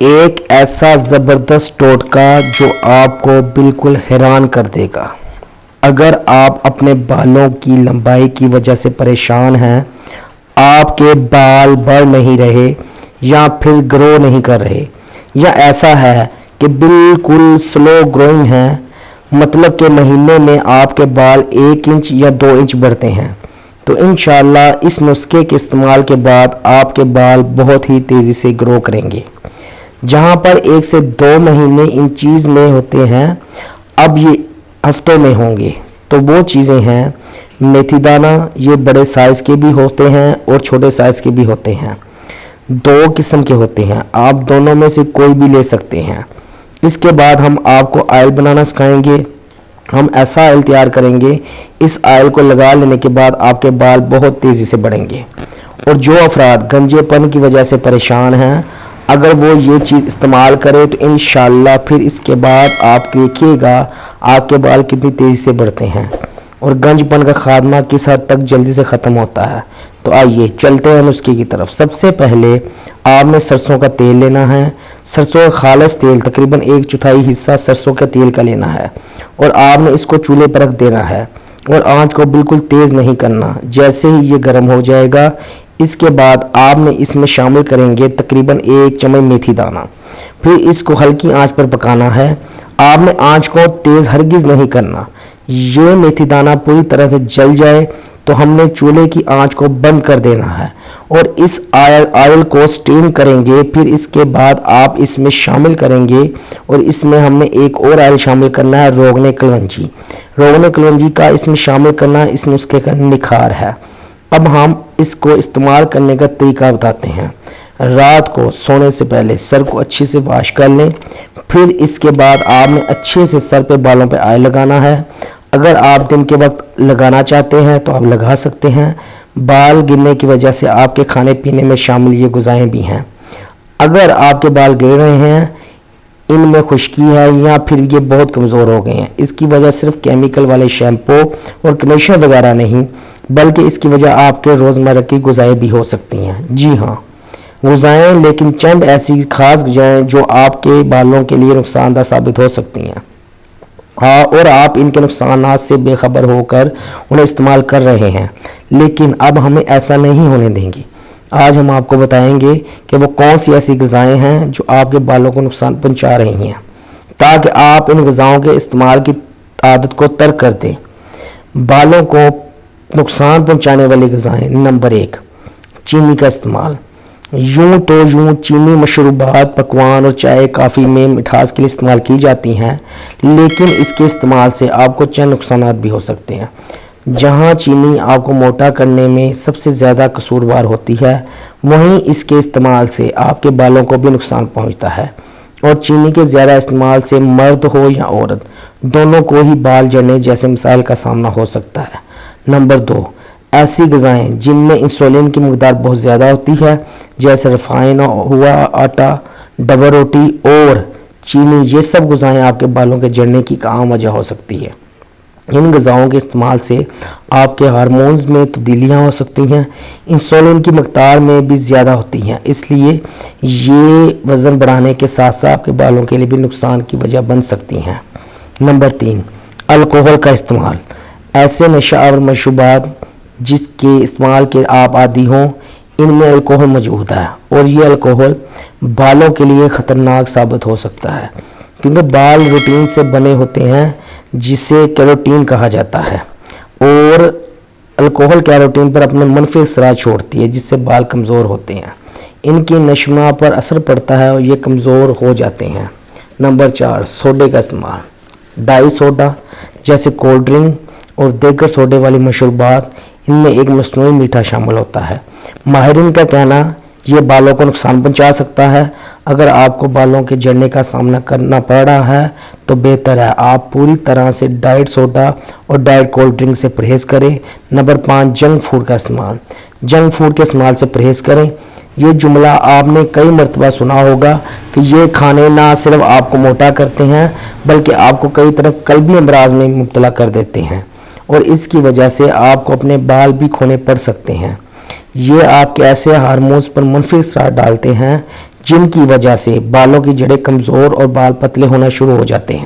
ایک ایسا زبردست ٹوٹکا جو آپ کو بالکل حیران کر دے گا۔ اگر آپ اپنے بالوں کی لمبائی کی وجہ سے پریشان ہیں، آپ کے بال بڑھ نہیں رہے یا پھر گرو نہیں کر رہے، یا ایسا ہے کہ بالکل سلو گروئنگ ہیں، مطلب کہ مہینے میں آپ کے بال 1 انچ یا 2 انچ بڑھتے ہیں، تو انشاءاللہ اس نسخے کے استعمال کے بعد آپ کے بال بہت ہی تیزی سے گرو کریں گے۔ جہاں پر 1 سے 2 مہینے ان چیز میں ہوتے ہیں، اب یہ ہفتوں میں ہوں گے۔ تو وہ چیزیں ہیں میتھی دانہ، یہ بڑے سائز کے بھی ہوتے ہیں اور چھوٹے سائز کے بھی ہوتے ہیں، 2 قسم کے ہوتے ہیں، آپ دونوں میں سے کوئی بھی لے سکتے ہیں۔ اس کے بعد ہم آپ کو آئل بنانا سکھائیں گے۔ ہم ایسا آئل تیار کریں گے، اس آئل کو لگا لینے کے بعد آپ کے بال بہت تیزی سے بڑھیں گے۔ اور جو افراد گنجے پن کی وجہ سے پریشان ہیں، اگر وہ یہ چیز استعمال کرے تو انشاءاللہ پھر اس کے بعد آپ دیکھیے گا آپ کے بال کتنی تیزی سے بڑھتے ہیں اور گنج پن کا خاتمہ کس حد تک جلدی سے ختم ہوتا ہے۔ تو آئیے چلتے ہیں نسخے کی طرف۔ سب سے پہلے آپ نے سرسوں کا تیل لینا ہے، سرسوں کا خالص تیل، تقریباً 1/4 حصہ سرسوں کے تیل کا لینا ہے، اور آپ نے اس کو چولہے پر رکھ دینا ہے اور آنچ کو بالکل تیز نہیں کرنا۔ جیسے ہی یہ گرم ہو جائے گا، اس کے بعد آپ نے اس میں شامل کریں گے تقریباً 1 چمچ میتھی دانہ، پھر اس کو ہلکی آنچ پر پکانا ہے۔ آپ نے آنچ کو تیز ہرگز نہیں کرنا۔ یہ میتھی دانہ پوری طرح سے جل جائے تو ہم نے چولہے کی آنچ کو بند کر دینا ہے اور اس آئل کو سٹیم کریں گے۔ پھر اس کے بعد آپ اس میں شامل کریں گے، اور اس میں ہم نے ایک اور آئل شامل کرنا ہے، روغن کلونجی۔ روغن کلونجی کا اس میں شامل کرنا اس نسخے کا نکھار ہے۔ اب ہم اس کو استعمال کرنے کا طریقہ بتاتے ہیں۔ رات کو سونے سے پہلے سر کو اچھے سے واش کر لیں، پھر اس کے بعد آپ نے اچھے سے سر پہ بالوں پہ آئل لگانا ہے۔ اگر آپ دن کے وقت لگانا چاہتے ہیں تو آپ لگا سکتے ہیں۔ بال گرنے کی وجہ سے آپ کے کھانے پینے میں شامل یہ غذائیں بھی ہیں۔ اگر آپ کے بال گر رہے ہیں، ان میں خشکی ہے یا پھر یہ بہت کمزور ہو گئے ہیں، اس کی وجہ صرف کیمیکل والے شیمپو اور کنڈیشنر وغیرہ نہیں، بلکہ اس کی وجہ آپ کے روزمرہ کی غذائیں بھی ہو سکتی ہیں۔ جی ہاں، غذائیں، لیکن چند ایسی خاص غذائیں جو آپ کے بالوں کے لیے نقصان دہ ثابت ہو سکتی ہیں، اور آپ ان کے نقصانات سے بے خبر ہو کر انہیں استعمال کر رہے ہیں، لیکن اب ہمیں ایسا نہیں ہونے دیں گے۔ آج ہم آپ کو بتائیں گے کہ وہ کون سی ایسی غذائیں ہیں جو آپ کے بالوں کو نقصان پہنچا رہی ہیں، تاکہ آپ ان غذاؤں کے استعمال کی عادت کو ترک کر دیں۔ بالوں کو نقصان پہنچانے والی غذائیں: نمبر 1، چینی کا استعمال۔ یوں تو چینی مشروبات، پکوان اور چائے کافی میں مٹھاس کے لیے استعمال کی جاتی ہیں، لیکن اس کے استعمال سے آپ کو چند نقصانات بھی ہو سکتے ہیں۔ جہاں چینی آپ کو موٹا کرنے میں سب سے زیادہ قصوروار ہوتی ہے، وہیں اس کے استعمال سے آپ کے بالوں کو بھی نقصان پہنچتا ہے، اور چینی کے زیادہ استعمال سے مرد ہو یا عورت، دونوں کو ہی بال جھڑنے جیسے مسائل کا سامنا ہو سکتا ہے۔ نمبر 2، ایسی غذائیں جن میں انسولین کی مقدار بہت زیادہ ہوتی ہے، جیسے ریفائن ہوا آٹا، ڈبل روٹی اور چینی۔ یہ سب غذائیں آپ کے بالوں کے جھڑنے کی ایک عام وجہ ہو سکتی ہے۔ ان غذاؤں کے استعمال سے آپ کے ہارمونز میں تبدیلیاں ہو سکتی ہیں، انسولین کی مقدار میں بھی زیادہ ہوتی ہیں، اس لیے یہ وزن بڑھانے کے ساتھ ساتھ آپ کے بالوں کے لیے بھی نقصان کی وجہ بن سکتی ہیں۔ نمبر 3، الکوہل کا استعمال۔ ایسے نشہ آور مشروبات جس کے استعمال کے آپ عادی ہوں، ان میں الکوہل موجود ہے، اور یہ الکوہل بالوں کے لیے خطرناک ثابت ہو سکتا ہے، کیونکہ بال روٹین سے بنے ہوتے ہیں جسے کیروٹین کہا جاتا ہے، اور الکوہل کیروٹین پر اپنے منفی اثرات چھوڑتی ہے، جس سے بال کمزور ہوتے ہیں، ان کی نشوونما پر اثر پڑتا ہے اور یہ کمزور ہو جاتے ہیں۔ نمبر 4، سوڈے کا استعمال۔ ڈائی سوڈا جیسے کولڈ ڈرنک اور دیگر سوڈے والی مشروبات، ان میں ایک مصنوعی میٹھا شامل ہوتا ہے۔ ماہرین کا کہنا یہ بالوں کو نقصان پہنچا سکتا ہے۔ اگر آپ کو بالوں کے جھڑنے کا سامنا کرنا پڑ رہا ہے تو بہتر ہے آپ پوری طرح سے ڈائٹ سوڈا اور ڈائٹ کولڈ ڈرنک سے پرہیز کریں۔ نمبر 5، جنک فوڈ کا استعمال۔ جنک فوڈ کے استعمال سے پرہیز کریں۔ یہ جملہ آپ نے کئی مرتبہ سنا ہوگا کہ یہ کھانے نہ صرف آپ کو موٹا کرتے ہیں بلکہ آپ کو کئی طرح قلبی امراض میں مبتلا کر دیتے ہیں، اور اس کی وجہ سے آپ کو اپنے بال بھی کھونے پڑ سکتے ہیں۔ یہ آپ کے ایسے ہارمونز پر منفی اثرات ڈالتے ہیں جن کی وجہ سے بالوں کی جڑیں کمزور اور بال پتلے ہونا شروع ہو جاتے ہیں۔